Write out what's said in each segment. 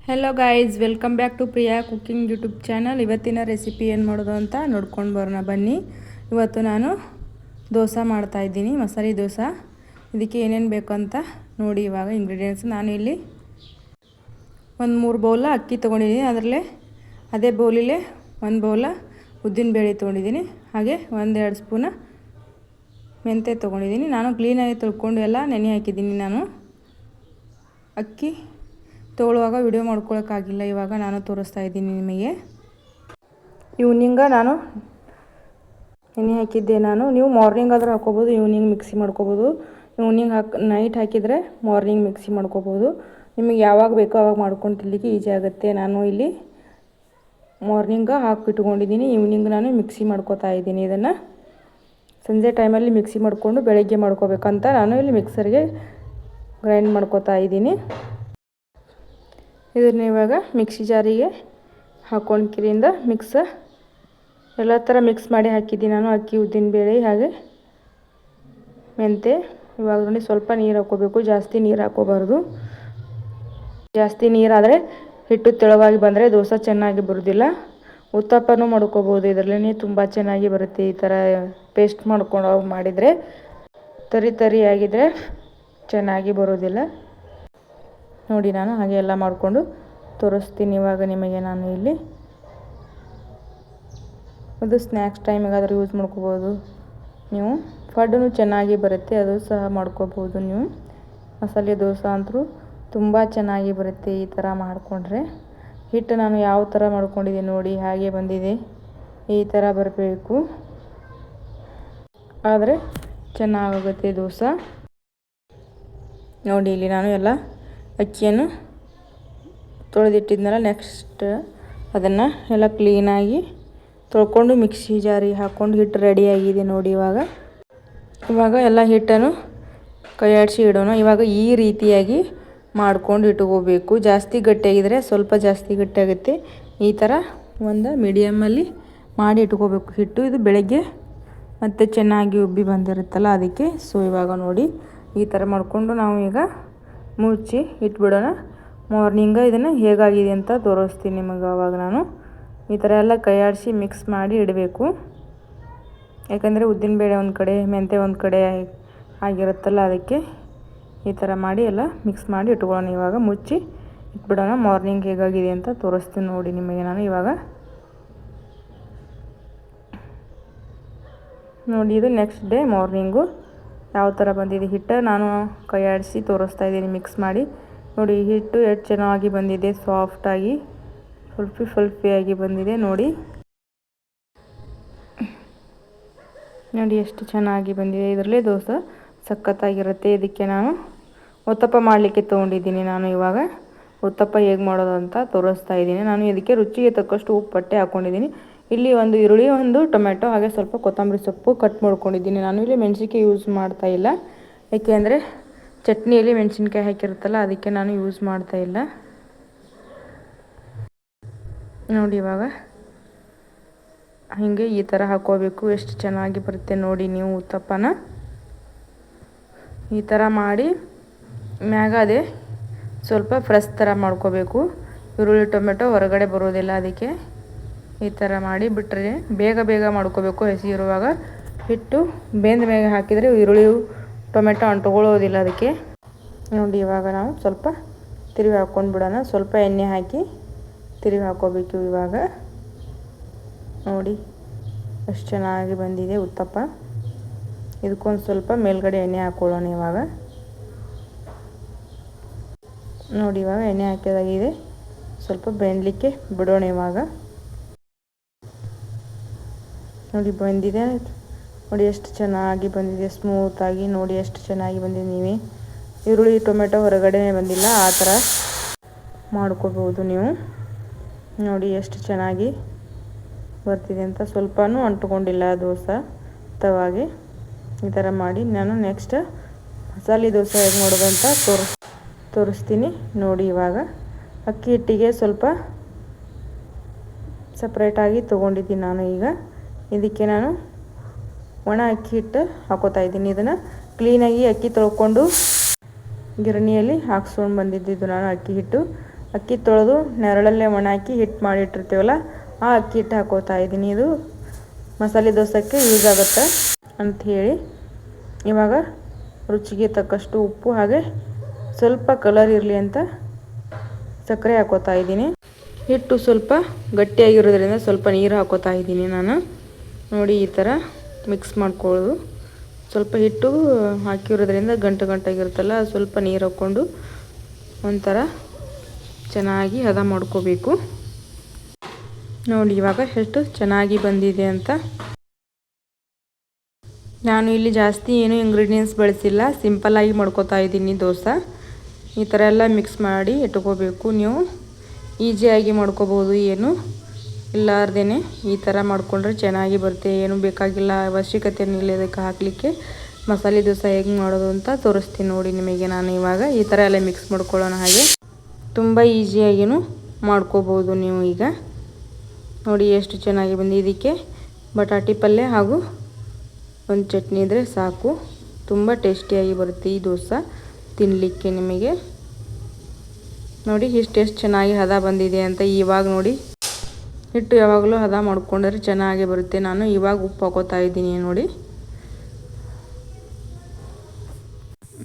Hello guys, welcome back to Priya cooking YouTube channel. ಇವತ್ತಿನ recipe ಏನು ಮಾಡೋದು ಅಂತ ನೋಡ್ಕೊಂಡು ಬರೋಣ ಬನ್ನಿ. ಇವತ್ತು ನಾನು ದೋಸೆ ಮಾಡ್ತಾಯಿದ್ದೀನಿ, ಮಸಾಲೆ ದೋಸೆ. ಇದಕ್ಕೆ ಏನೇನು ಬೇಕು ಅಂತ ನೋಡಿ. ಇವಾಗ ಇಂಗ್ರೀಡಿಯೆಂಟ್ಸ್ ನಾನು ಇಲ್ಲಿ ಒಂದು 3 ಬೌಲ ಅಕ್ಕಿ ತೊಗೊಂಡಿದ್ದೀನಿ. ಅದರಲ್ಲೇ ಅದೇ ಬೌಲಿಗೆ 1 ಬೌಲ ಉದ್ದಿನಬೇಳೆ ತೊಗೊಂಡಿದ್ದೀನಿ. ಹಾಗೆ 1-2 ಸ್ಪೂನ ಮೆಂತ್ಯ ತೊಗೊಂಡಿದ್ದೀನಿ. ನಾನು ಕ್ಲೀನಾಗಿ ತೊಳ್ಕೊಂಡು ಎಲ್ಲ ನೆನೆ ಹಾಕಿದ್ದೀನಿ. ನಾನು ಅಕ್ಕಿ ತೊಗೊಳ್ಳುವಾಗ ವಿಡಿಯೋ ಮಾಡ್ಕೊಳ್ಳೋಕ್ಕಾಗಿಲ್ಲ, ಇವಾಗ ನಾನು ತೋರಿಸ್ತಾ ಇದ್ದೀನಿ ನಿಮಗೆ. ಈವ್ನಿಂಗ ನಾನು ನೆನೆ ಹಾಕಿದ್ದೆ. ನೀವು ಮಾರ್ನಿಂಗ್ ಆದರೂ ಹಾಕ್ಕೋಬೋದು, ಈವ್ನಿಂಗ್ ಮಿಕ್ಸಿ ಮಾಡ್ಕೋಬೋದು. ಈವ್ನಿಂಗ್ ನೈಟ್ ಹಾಕಿದರೆ ಮಾರ್ನಿಂಗ್ ಮಿಕ್ಸಿ ಮಾಡ್ಕೋಬೋದು. ನಿಮಗೆ ಯಾವಾಗ ಬೇಕೋ ಆವಾಗ ಮಾಡ್ಕೊಂಡು ತಿನ್ನಲಿಕ್ಕೆ ಈಸಿ ಆಗುತ್ತೆ. ನಾನು ಇಲ್ಲಿ ಮಾರ್ನಿಂಗ ಹಾಕಿಟ್ಕೊಂಡಿದ್ದೀನಿ, ಈವ್ನಿಂಗ್ ನಾನು ಮಿಕ್ಸಿ ಮಾಡ್ಕೋತಾ ಇದ್ದೀನಿ. ಇದನ್ನು ಸಂಜೆ ಟೈಮಲ್ಲಿ ಮಿಕ್ಸಿ ಮಾಡಿಕೊಂಡು ಬೆಳಗ್ಗೆ ಮಾಡ್ಕೋಬೇಕಂತ ನಾನು ಇಲ್ಲಿ ಮಿಕ್ಸರ್ಗೆ ಗ್ರೈಂಡ್ ಮಾಡ್ಕೋತಾ ಇದ್ದೀನಿ. ಇದನ್ನ ಇವಾಗ ಮಿಕ್ಸಿ ಜಾರಿಗೆ ಹಾಕ್ಕೊಂಡು ಕಿರಿಂದ ಎಲ್ಲ ಥರ ಮಿಕ್ಸ್ ಮಾಡಿ ಹಾಕಿದ್ದೀನಿ ನಾನು. ಅಕ್ಕಿ, ಉದ್ದಿನಬೇಳೆ ಹಾಗೆ ಮೆಂತ್ಯ. ಇವಾಗ ನೋಡಿ ಸ್ವಲ್ಪ ನೀರು ಹಾಕ್ಕೋಬೇಕು, ಜಾಸ್ತಿ ನೀರು ಹಾಕ್ಕೋಬಾರ್ದು. ಜಾಸ್ತಿ ನೀರಾದರೆ ಹಿಟ್ಟು ತೆಳುವಾಗಿ ಬಂದರೆ ದೋಸೆ ಚೆನ್ನಾಗಿ ಬರೋದಿಲ್ಲ. ಉತ್ತಪ್ಪನೂ ಮಾಡ್ಕೋಬೋದು, ಇದರಲ್ಲೇ ತುಂಬ ಚೆನ್ನಾಗಿ ಬರುತ್ತೆ. ಈ ಥರ ಪೇಸ್ಟ್ ಮಾಡ್ಕೊಂಡು ಮಾಡಿದರೆ ತರಿಯಾಗಿದ್ದರೆ ಚೆನ್ನಾಗಿ ಬರೋದಿಲ್ಲ. ನೋಡಿ, ನಾನು ಹಾಗೆ ಎಲ್ಲ ಮಾಡಿಕೊಂಡು ತೋರಿಸ್ತೀನಿ ಇವಾಗ ನಿಮಗೆ. ನಾನು ಇಲ್ಲಿ ಅದು ಸ್ನ್ಯಾಕ್ಸ್ ಟೈಮಿಗಾದರೂ ಯೂಸ್ ಮಾಡ್ಕೋಬೋದು. ನೀವು ಫಡ್ಡೂ ಚೆನ್ನಾಗಿ ಬರುತ್ತೆ, ಅದು ಸಹ ಮಾಡ್ಕೋಬೋದು ನೀವು. ಮಸಾಲೆ ದೋಸೆ ಅಂತೂ ತುಂಬ ಚೆನ್ನಾಗಿ ಬರುತ್ತೆ ಈ ಥರ ಮಾಡಿಕೊಂಡ್ರೆ. ಹಿಟ್ಟು ನಾನು ಯಾವ ಥರ ಮಾಡ್ಕೊಂಡಿದ್ದೀನಿ ನೋಡಿ, ಹಾಗೆ ಬಂದಿದೆ. ಈ ಥರ ಬರಬೇಕು, ಆದರೆ ಚೆನ್ನಾಗುತ್ತೆ ದೋಸೆ. ನೋಡಿ, ಇಲ್ಲಿ ನಾನು ಎಲ್ಲ ಅಕ್ಕಿಯನ್ನು ತೊಳೆದಿಟ್ಟಿದ್ನಲ್ಲ, ನೆಕ್ಸ್ಟ್ ಅದನ್ನು ಎಲ್ಲ ಕ್ಲೀನಾಗಿ ತೊಳ್ಕೊಂಡು ಮಿಕ್ಸಿ ಜಾರಿಗೆ ಹಾಕ್ಕೊಂಡು ಹಿಟ್ಟು ರೆಡಿಯಾಗಿದೆ ನೋಡಿ. ಇವಾಗ ಎಲ್ಲ ಹಿಟ್ಟನ್ನು ಕೈಯಾಡಿಸಿ ಇಡೋಣ. ಇವಾಗ ಈ ರೀತಿಯಾಗಿ ಮಾಡ್ಕೊಂಡು ಇಟ್ಕೋಬೇಕು. ಜಾಸ್ತಿ ಗಟ್ಟಿಯಾಗಿದ್ದರೆ ಸ್ವಲ್ಪ ಜಾಸ್ತಿ ಗಟ್ಟಿಯಾಗುತ್ತೆ. ಈ ಥರ ಒಂದು ಮೀಡಿಯಮಲ್ಲಿ ಮಾಡಿ ಇಟ್ಕೋಬೇಕು ಹಿಟ್ಟು. ಇದು ಬೆಳಗ್ಗೆ ಮತ್ತು ಚೆನ್ನಾಗಿ ಉಬ್ಬಿ ಬಂದಿರುತ್ತಲ್ಲ ಅದಕ್ಕೆ. ಸೊ ಇವಾಗ ನೋಡಿ, ಈ ಥರ ಮಾಡಿಕೊಂಡು ನಾವು ಈಗ ಮುಚ್ಚಿ ಇಟ್ಬಿಡೋಣ. ಮಾರ್ನಿಂಗ ಇದನ್ನು ಹೇಗಾಗಿದೆ ಅಂತ ತೋರಿಸ್ತೀನಿ ನಿಮಗೆ. ಆವಾಗ ನಾನು ಈ ಥರ ಎಲ್ಲ ಕೈಯಾಡಿಸಿ ಮಿಕ್ಸ್ ಮಾಡಿ ಇಡಬೇಕು. ಯಾಕಂದರೆ ಉದ್ದಿನಬೇಳೆ ಒಂದು ಕಡೆ, ಮೆಂತ್ಯ ಒಂದು ಕಡೆ ಆಗಿರುತ್ತಲ್ಲ ಅದಕ್ಕೆ. ಈ ಥರ ಮಾಡಿ ಎಲ್ಲ ಮಿಕ್ಸ್ ಮಾಡಿ ಇಟ್ಕೊಳ್ಳೋಣ. ಇವಾಗ ಮುಚ್ಚಿ ಇಟ್ಬಿಡೋಣ. ಮಾರ್ನಿಂಗ್ ಹೇಗಾಗಿದೆ ಅಂತ ತೋರಿಸ್ತೀನಿ ನೋಡಿ ನಿಮಗೆ ನಾನು. ಇವಾಗ ನೋಡಿ, ಇದು ನೆಕ್ಸ್ಟ್ ಡೇ ಮಾರ್ನಿಂಗು ಯಾವ ಥರ ಬಂದಿದೆ ಹಿಟ್ಟು. ನಾನು ಕೈಯಾಡಿಸಿ ತೋರಿಸ್ತಾ ಇದ್ದೀನಿ ಮಿಕ್ಸ್ ಮಾಡಿ. ನೋಡಿ, ಹಿಟ್ಟು ಎಷ್ಟು ಚೆನ್ನಾಗಿ ಬಂದಿದೆ, ಸಾಫ್ಟಾಗಿ ಫುಲ್ಫಿಯಾಗಿ ಬಂದಿದೆ ನೋಡಿ. ಎಷ್ಟು ಚೆನ್ನಾಗಿ ಬಂದಿದೆ. ಇದರಲ್ಲೇ ದೋಸೆ ಸಖತ್ತಾಗಿರುತ್ತೆ. ಇದಕ್ಕೆ ನಾನು ಉತ್ತಪ್ಪ ಮಾಡಲಿಕ್ಕೆ ತೊಗೊಂಡಿದ್ದೀನಿ. ನಾನು ಇವಾಗ ಉತ್ತಪ್ಪ ಹೇಗೆ ಮಾಡೋದು ಅಂತ ತೋರಿಸ್ತಾ ಇದ್ದೀನಿ. ನಾನು ಇದಕ್ಕೆ ರುಚಿಗೆ ತಕ್ಕಷ್ಟು ಉಪ್ಪು ಹಾಕ್ಕೊಂಡಿದ್ದೀನಿ. ಇಲ್ಲಿ ಒಂದು ಈರುಳ್ಳಿ, ಒಂದು ಟೊಮೆಟೊ, ಹಾಗೆ ಸ್ವಲ್ಪ ಕೊತ್ತಂಬರಿ ಸೊಪ್ಪು ಕಟ್ ಮಾಡ್ಕೊಂಡಿದ್ದೀನಿ. ನಾನು ಇಲ್ಲಿ ಮೆಣಸಿನ್ಕಾಯಿ ಯೂಸ್ ಮಾಡ್ತಾಯಿಲ್ಲ, ಏಕೆಂದರೆ ಚಟ್ನಿಯಲ್ಲಿ ಮೆಣಸಿನ್ಕಾಯಿ ಹಾಕಿರುತ್ತಲ್ಲ ಅದಕ್ಕೆ ನಾನು ಯೂಸ್ ಮಾಡ್ತಾಯಿಲ್ಲ ನೋಡಿ. ಇವಾಗ ಹೀಗೆ ಈ ಥರ ಹಾಕ್ಕೋಬೇಕು. ಎಷ್ಟು ಚೆನ್ನಾಗಿ ಬರುತ್ತೆ ನೋಡಿ. ನೀವು ಉತ್ತಪ್ಪನ ಈ ಥರ ಮಾಡಿ ಮ್ಯಾಗ ಅದೇ ಸ್ವಲ್ಪ ಫ್ರೆಶ್ ಥರ ಮಾಡ್ಕೋಬೇಕು. ಈರುಳ್ಳಿ ಟೊಮೆಟೊ ಹೊರಗಡೆ ಬರೋದಿಲ್ಲ, ಅದಕ್ಕೆ ಈ ಥರ ಮಾಡಿ ಬಿಟ್ಟರೆ ಬೇಗ ಮಾಡ್ಕೋಬೇಕು. ಹಸಿ ಇರುವಾಗ ಹಿಟ್ಟು ಬೆಂದ ಮೇಲೆ ಹಾಕಿದರೆ ಈರುಳ್ಳಿ ಟೊಮೆಟೊ ಅಂಟ್ಕೊಳ್ಳೋದಿಲ್ಲ ಅದಕ್ಕೆ. ನೋಡಿ, ಇವಾಗ ನಾವು ಸ್ವಲ್ಪ ತಿರುವಿ ಹಾಕ್ಕೊಂಡು ಬಿಡೋಣ. ಸ್ವಲ್ಪ ಎಣ್ಣೆ ಹಾಕಿ ತಿರುವಿ ಹಾಕ್ಕೋಬೇಕು. ಇವಾಗ ನೋಡಿ, ಎಷ್ಟು ಚೆನ್ನಾಗಿ ಬಂದಿದೆ ಉತ್ತಪ್ಪ. ಇದಕ್ಕೊಂದು ಸ್ವಲ್ಪ ಮೇಲ್ಗಡೆ ಎಣ್ಣೆ ಹಾಕ್ಕೊಳ್ಳೋಣ. ಇವಾಗ ನೋಡಿ, ಇವಾಗ ಎಣ್ಣೆ ಹಾಕಿದಾಗಿದೆ. ಸ್ವಲ್ಪ ಬೆಂದಲಿಕ್ಕೆ ಬಿಡೋಣ. ಇವಾಗ ನೋಡಿ ಬಂದಿದೆ. ನೋಡಿ ಎಷ್ಟು ಚೆನ್ನಾಗಿ ಬಂದಿದೆ, ಸ್ಮೂತಾಗಿ. ನೋಡಿ ಎಷ್ಟು ಚೆನ್ನಾಗಿ ಬಂದಿದೆ. ನೀವೇ ಈರುಳ್ಳಿ ಟೊಮೆಟೊ ಹೊರಗಡೆ ಬಂದಿಲ್ಲ, ಆ ಥರ ಮಾಡ್ಕೋಬೋದು ನೀವು. ನೋಡಿ ಎಷ್ಟು ಚೆನ್ನಾಗಿ ಬರ್ತಿದೆ ಅಂತ. ಸ್ವಲ್ಪನೂ ಅಂಟ್ಕೊಂಡಿಲ್ಲ ದೋಸೆ ತವಾಗೆ. ಈ ಥರ ಮಾಡಿ ನಾನು ನೆಕ್ಸ್ಟ್ ಮಸಾಲೆ ದೋಸೆ ಹೇಗೆ ಮಾಡೋದು ಅಂತ ತೋರಿಸ್ತೀನಿ ನೋಡಿ. ಇವಾಗ ಅಕ್ಕಿ ಹಿಟ್ಟಿಗೆ ಸ್ವಲ್ಪ ಸಪ್ರೇಟಾಗಿ ತೊಗೊಂಡಿದ್ದೀನಿ ನಾನು. ಈಗ ಇದಕ್ಕೆ ನಾನು ಒಣ ಅಕ್ಕಿ ಹಿಟ್ಟು ಹಾಕೋತಾ ಇದ್ದೀನಿ. ಇದನ್ನು ಕ್ಲೀನಾಗಿ ಅಕ್ಕಿ ತೊಳ್ಕೊಂಡು ಗಿರಣಿಯಲ್ಲಿ ಹಾಕ್ಸ್ಕೊಂಡು ಬಂದಿದ್ದು ನಾನು ಅಕ್ಕಿ ಹಿಟ್ಟು. ಅಕ್ಕಿ ತೊಳೆದು ನೆರಳಲ್ಲೇ ಒಣ ಹಾಕಿ ಹಿಟ್ಟು ಮಾಡಿಟ್ಟಿರ್ತೀವಲ್ಲ ಆ ಅಕ್ಕಿ ಹಿಟ್ಟು ಹಾಕೋತಾ ಇದ್ದೀನಿ. ಇದು ಮಸಾಲೆ ದೋಸೆಗೆ ಯೂಸ್ ಆಗುತ್ತೆ ಅಂಥೇಳಿ. ಇವಾಗ ರುಚಿಗೆ ತಕ್ಕಷ್ಟು ಉಪ್ಪು ಹಾಗೆ ಸ್ವಲ್ಪ ಕಲರ್ ಇರಲಿ ಅಂತ ಸಕ್ಕರೆ ಹಾಕೋತಾ ಇದ್ದೀನಿ. ಹಿಟ್ಟು ಸ್ವಲ್ಪ ಗಟ್ಟಿಯಾಗಿರೋದ್ರಿಂದ ಸ್ವಲ್ಪ ನೀರು ಹಾಕೋತಾ ಇದ್ದೀನಿ ನಾನು. ನೋಡಿ ಈ ಥರ ಮಿಕ್ಸ್ ಮಾಡ್ಕೊಳ್ಳೋದು. ಸ್ವಲ್ಪ ಹಿಟ್ಟು ಹಾಕಿರೋದ್ರಿಂದ ಗಂಟಾಗಿರುತ್ತಲ್ಲ, ಸ್ವಲ್ಪ ನೀರು ಹಾಕ್ಕೊಂಡು ಒಂಥರ ಚೆನ್ನಾಗಿ ಹದ ಮಾಡ್ಕೋಬೇಕು. ನೋಡಿ ಇವಾಗ ಎಷ್ಟು ಚೆನ್ನಾಗಿ ಬಂದಿದೆ ಅಂತ. ನಾನು ಇಲ್ಲಿ ಜಾಸ್ತಿ ಏನು ಇಂಗ್ರೀಡಿಯೆಂಟ್ಸ್ ಬಳಸಿಲ್ಲ, ಸಿಂಪಲ್ಲಾಗಿ ಮಾಡ್ಕೋತಾ ಇದ್ದೀನಿ ದೋಸೆ. ಈ ಥರ ಎಲ್ಲ ಮಿಕ್ಸ್ ಮಾಡಿ ಇಟ್ಕೋಬೇಕು. ನೀವು ಈಸಿಯಾಗಿ ಮಾಡ್ಕೋಬೋದು, ಏನು ಇಲ್ಲಾರ್ದೇ ಈ ಥರ ಮಾಡಿಕೊಂಡ್ರೆ ಚೆನ್ನಾಗಿ ಬರುತ್ತೆ. ಏನು ಬೇಕಾಗಿಲ್ಲ, ಅವಶ್ಯಕತೆ ಇಲ್ಲ ಇದಕ್ಕೆ ಹಾಕಲಿಕ್ಕೆ. ಮಸಾಲೆ ದೋಸೆ ಹೇಗೆ ಮಾಡೋದು ಅಂತ ತೋರಿಸ್ತೀನಿ ನೋಡಿ ನಿಮಗೆ ನಾನು. ಇವಾಗ ಈ ಥರ ಎಲ್ಲ ಮಿಕ್ಸ್ ಮಾಡ್ಕೊಳ್ಳೋಣ. ಹಾಗೆ ತುಂಬ ಈಸಿಯಾಗಿಯೂ ಮಾಡ್ಕೋಬೋದು ನೀವು. ಈಗ ನೋಡಿ ಎಷ್ಟು ಚೆನ್ನಾಗಿ ಬಂದಿದೆ. ಇದಕ್ಕೆ ಬಟಾಟಿ ಪಲ್ಯ ಹಾಗೂ ಒಂದು ಚಟ್ನಿ ಇದ್ದರೆ ಸಾಕು. ತುಂಬ ಟೇಸ್ಟಿಯಾಗಿ ಬರುತ್ತೆ ಈ ದೋಸೆ ತಿನ್ನಲಿಕ್ಕೆ ನಿಮಗೆ. ನೋಡಿ ಎಷ್ಟು ಚೆನ್ನಾಗಿ ಹದ ಬಂದಿದೆ ಅಂತ. ಇವಾಗ ನೋಡಿ ಹಿಟ್ಟು ಯಾವಾಗಲೂ ಹದ ಮಾಡ್ಕೊಂಡ್ರೆ ಚೆನ್ನಾಗಿ ಬರುತ್ತೆ. ನಾನು ಇವಾಗ ಉಪ್ಪು ಹಾಕೋತಾ ಇದ್ದೀನಿ ನೋಡಿ.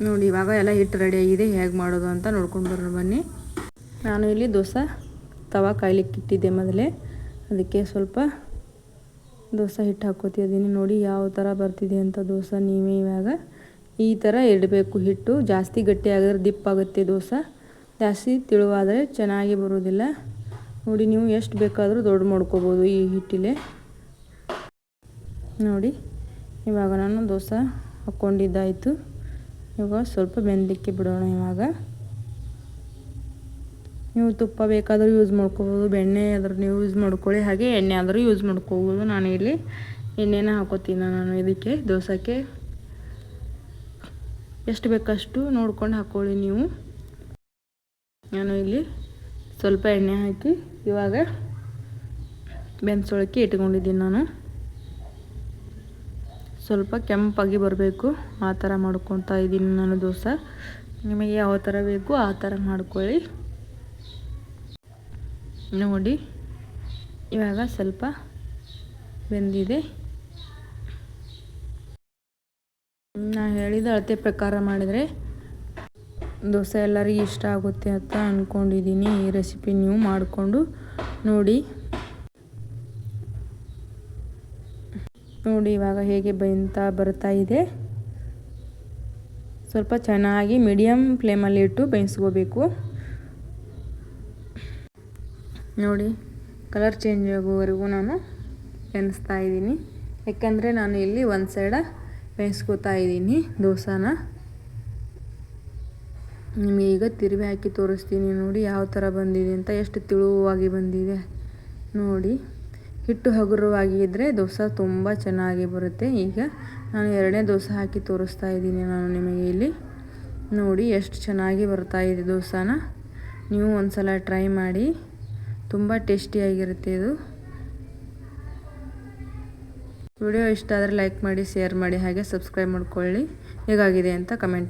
ನೋಡಿ ಇವಾಗ ಎಲ್ಲ ಹಿಟ್ಟು ರೆಡಿಯಾಗಿದೆ. ಹೇಗೆ ಮಾಡೋದು ಅಂತ ನೋಡ್ಕೊಂಡು ಬರೋಣ ಬನ್ನಿ. ನಾನು ಇಲ್ಲಿ ದೋಸೆ ತವಾ ಕಾಯ್ಲಿಕ್ಕೆ ಇಟ್ಟಿದ್ದೆ ಮೊದಲೇ. ಅದಕ್ಕೆ ಸ್ವಲ್ಪ ದೋಸೆ ಹಿಟ್ಟು ಹಾಕೋತಿದ್ದೀನಿ. ನೋಡಿ ಯಾವ ಥರ ಬರ್ತಿದೆ ಅಂತ ದೋಸೆ. ನೀವೇ ಇವಾಗ ಈ ಥರ ಇಡಬೇಕು. ಹಿಟ್ಟು ಜಾಸ್ತಿ ಗಟ್ಟಿ ಆಗಿದ್ರೆ ದಿಪ್ಪಾಗುತ್ತೆ ದೋಸೆ, ಜಾಸ್ತಿ ತಿಳುವಾದರೆ ಚೆನ್ನಾಗಿ ಬರೋದಿಲ್ಲ. ನೋಡಿ ನೀವು ಎಷ್ಟು ಬೇಕಾದರೂ ದೊಡ್ಡ ಮಾಡ್ಕೋಬೋದು ಈ ಹಿಟ್ಟಿಲೆ. ನೋಡಿ ಇವಾಗ ನಾನು ದೋಸೆ ಹಾಕ್ಕೊಂಡಿದ್ದಾಯಿತು. ಇವಾಗ ಸ್ವಲ್ಪ ಬೆಂದಲಿಕ್ಕೆ ಬಿಡೋಣ. ಇವಾಗ ನೀವು ತುಪ್ಪ ಬೇಕಾದರೂ ಯೂಸ್ ಮಾಡ್ಕೋಬೋದು, ಬೆಣ್ಣೆ ಆದರೂ ನೀವು ಯೂಸ್ ಮಾಡ್ಕೊಳ್ಳಿ, ಹಾಗೆ ಎಣ್ಣೆ ಆದರೂ ಯೂಸ್ ಮಾಡ್ಕೋಬೋದು. ನಾನು ಇಲ್ಲಿ ಎಣ್ಣೆನ ಹಾಕೋತೀನಿ ನಾನು ಇದಕ್ಕೆ ದೋಸೆಗೆ. ಎಷ್ಟು ಬೇಕಷ್ಟು ನೋಡ್ಕೊಂಡು ಹಾಕ್ಕೊಳ್ಳಿ ನೀವು. ನಾನು ಇಲ್ಲಿ ಸ್ವಲ್ಪ ಎಣ್ಣೆ ಹಾಕಿ ಇವಾಗ ಬೆನ್ಸೋಳಕ್ಕೆ ಇಟ್ಕೊಂಡಿದ್ದೀನಿ ನಾನು. ಸ್ವಲ್ಪ ಕೆಂಪಾಗಿ ಬರಬೇಕು, ಆ ಥರ ಮಾಡ್ಕೊತಾ ಇದ್ದೀನಿ ನಾನು ದೋಸೆ. ನಿಮಗೆ ಯಾವ ಥರ ಬೇಕು ಆ ಥರ ಮಾಡ್ಕೊಳ್ಳಿ. ನೋಡಿ ಇವಾಗ ಸ್ವಲ್ಪ ಬೆಂದಿದೆ. ನಾನು ಹೇಳಿದ ಅಳತೆ ಪ್ರಕಾರ ಮಾಡಿದರೆ ದೋಸೆ ಎಲ್ಲರಿಗೂ ಇಷ್ಟ ಆಗುತ್ತೆ ಅಂತ ಅಂದ್ಕೊಂಡಿದ್ದೀನಿ. ಈ ರೆಸಿಪಿ ನೀವು ಮಾಡಿಕೊಂಡು ನೋಡಿ. ನೋಡಿ ಇವಾಗ ಹೇಗೆ ಬರ್ತಾ ಇದೆ. ಸ್ವಲ್ಪ ಚೆನ್ನಾಗಿ ಮೀಡಿಯಮ್ ಫ್ಲೇಮಲ್ಲಿ ಇಟ್ಟು ಬೇಯಿಸ್ಕೋಬೇಕು. ನೋಡಿ ಕಲರ್ ಚೇಂಜ್ ಆಗೋವರೆಗೂ ನಾನು ಬೇಯಿಸ್ತಾ ಇದ್ದೀನಿ. ಯಾಕಂದರೆ ನಾನು ಇಲ್ಲಿ ಒಂದು ಸೈಡ ಬೇಯಿಸ್ಕೊತಾ ಇದ್ದೀನಿ ದೋಸೆನ. ನಿಮಗೆ ಈಗ ತಿರುವಿ ಹಾಕಿ ತೋರಿಸ್ತೀನಿ ನೋಡಿ ಯಾವ ಥರ ಬಂದಿದೆ ಅಂತ. ಎಷ್ಟು ತಿಳುವಾಗಿ ಬಂದಿದೆ ನೋಡಿ. ಹಿಟ್ಟು ಹಗುರವಾಗಿ ಇದ್ದರೆ ದೋಸೆ ತುಂಬ ಚೆನ್ನಾಗಿ ಬರುತ್ತೆ. ಈಗ ನಾನು ಎರಡನೇ ದೋಸೆ ಹಾಕಿ ತೋರಿಸ್ತಾ ಇದ್ದೀನಿ ನಾನು ನಿಮಗೆ ಇಲ್ಲಿ. ನೋಡಿ ಎಷ್ಟು ಚೆನ್ನಾಗಿ ಬರ್ತಾ ಇದೆ ದೋಸೆನ. ನೀವು ಒಂದು ಸಲ ಟ್ರೈ ಮಾಡಿ, ತುಂಬ ಟೇಸ್ಟಿಯಾಗಿರುತ್ತೆ ಇದು. ವಿಡಿಯೋ ಇಷ್ಟ ಆದರೆ ಲೈಕ್ ಮಾಡಿ, ಶೇರ್ ಮಾಡಿ, ಹಾಗೆ ಸಬ್ಸ್ಕ್ರೈಬ್ ಮಾಡ್ಕೊಳ್ಳಿ. ಹೇಗಾಗಿದೆ ಅಂತ ಕಮೆಂಟ್ ಮಾಡಿ.